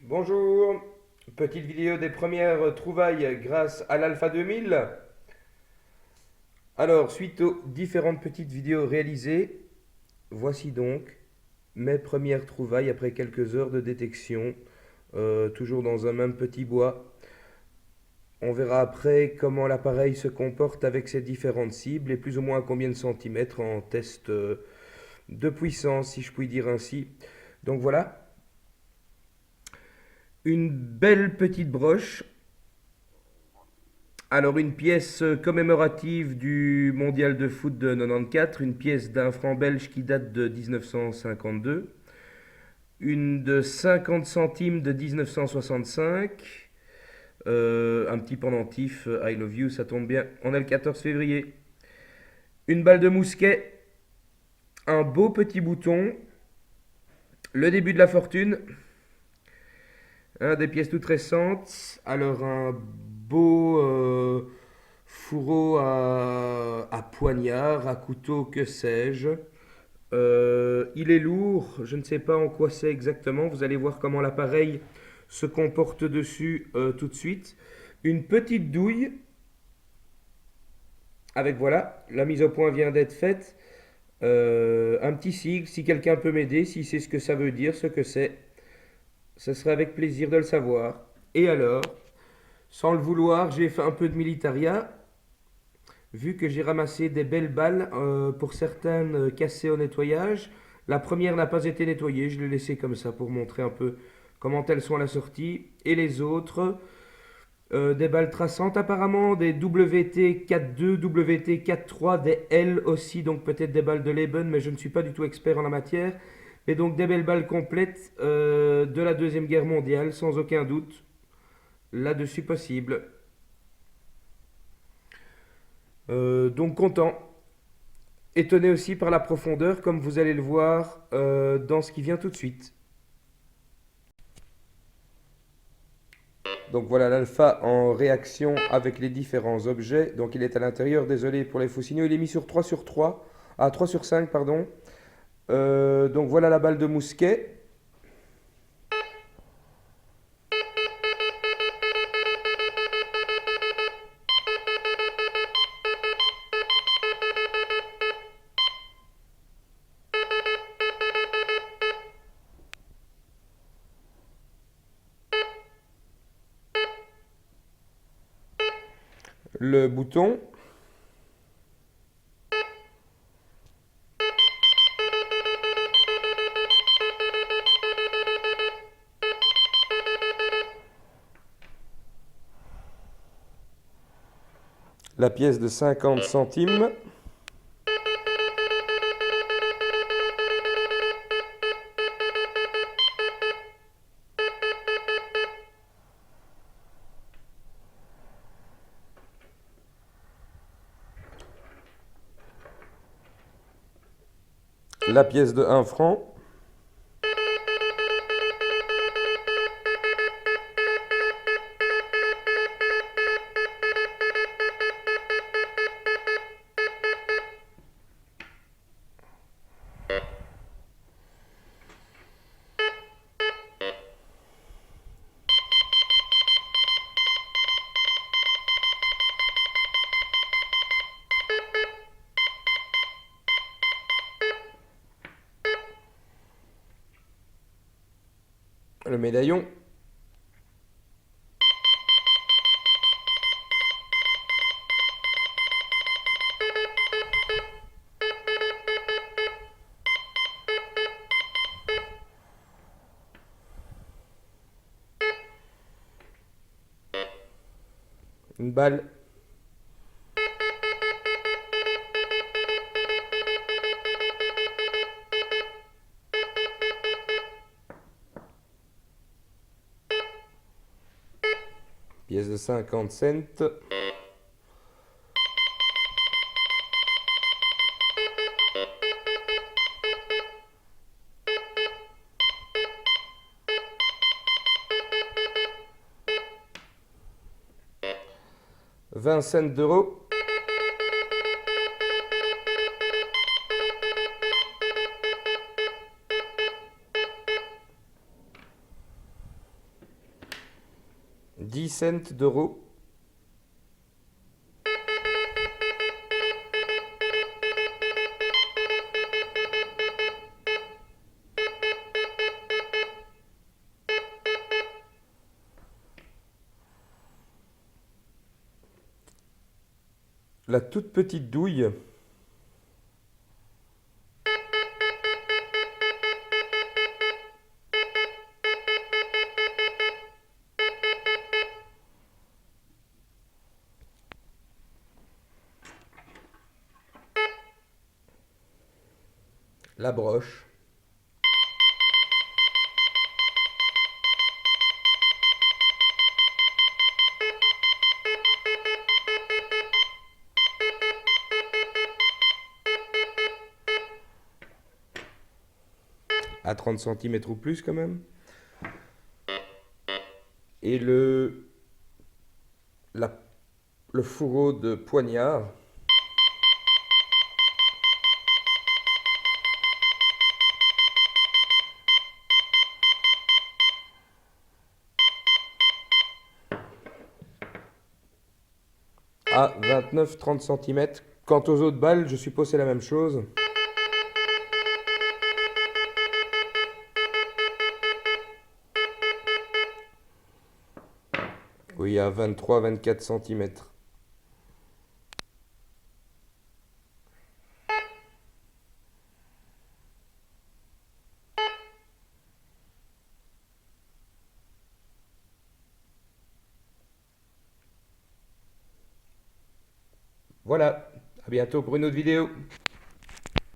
Bonjour, petite vidéo des premières trouvailles grâce à l'Alpha 2000. Alors, suite aux différentes petites vidéos réalisées, voici donc mes premières trouvailles après quelques heures de détection, toujours dans un même petit bois. On verra après comment l'appareil se comporte avec ses différentes cibles et plus ou moins à combien de centimètres en test de puissance, si je puis dire ainsi. Donc voilà, une belle petite broche. Alors, une pièce commémorative du mondial de foot de 94, une pièce d'un franc belge qui date de 1952, une de 50 centimes de 1965, un petit pendentif I love you, ça tombe bien, on est le 14 février, une balle de mousquet, un beau petit bouton, le début de la fortune, des pièces toutes récentes, alors un beau fourreau à poignard, à couteau, que sais-je. Il est lourd, je ne sais pas en quoi c'est exactement. Vous allez voir comment l'appareil se comporte dessus tout de suite. Une petite douille, avec voilà, la mise au point vient d'être faite. Un petit sigle, si quelqu'un peut m'aider, si c'est ce que ça veut dire, ce que c'est, ce serait avec plaisir de le savoir. Et alors, sans le vouloir, j'ai fait un peu de militaria, vu que j'ai ramassé des belles balles pour certaines cassées au nettoyage. La première n'a pas été nettoyée, je l'ai laissée comme ça pour montrer un peu comment elles sont à la sortie. Et les autres, des balles traçantes apparemment, des WT 4.2, WT 4.3, des L aussi, donc peut-être des balles de Leben, mais je ne suis pas du tout expert en la matière. Mais donc des belles balles complètes de la Deuxième Guerre mondiale, sans aucun doute. Là-dessus possible. Donc content. Étonné aussi par la profondeur, comme vous allez le voir dans ce qui vient tout de suite. Donc voilà l'alpha en réaction avec les différents objets. Donc il est à l'intérieur, désolé pour les faux signaux. Il est mis sur 3 sur 3, à 3 sur 5, pardon. Donc voilà la balle de mousquet. Le bouton. La pièce de 50 centimes. La pièce de 1 franc. Le médaillon. Une balle. Pièce de 50 cents. Vingt cents d'euros. 10 cents d'euros. La toute petite douille. La broche. À 30 cm ou plus quand même. Et le fourreau de poignard. À 29-30 cm. Quant aux autres balles, je suppose c'est la même chose. Oui, à 23-24 cm. Voilà, à bientôt pour une autre vidéo.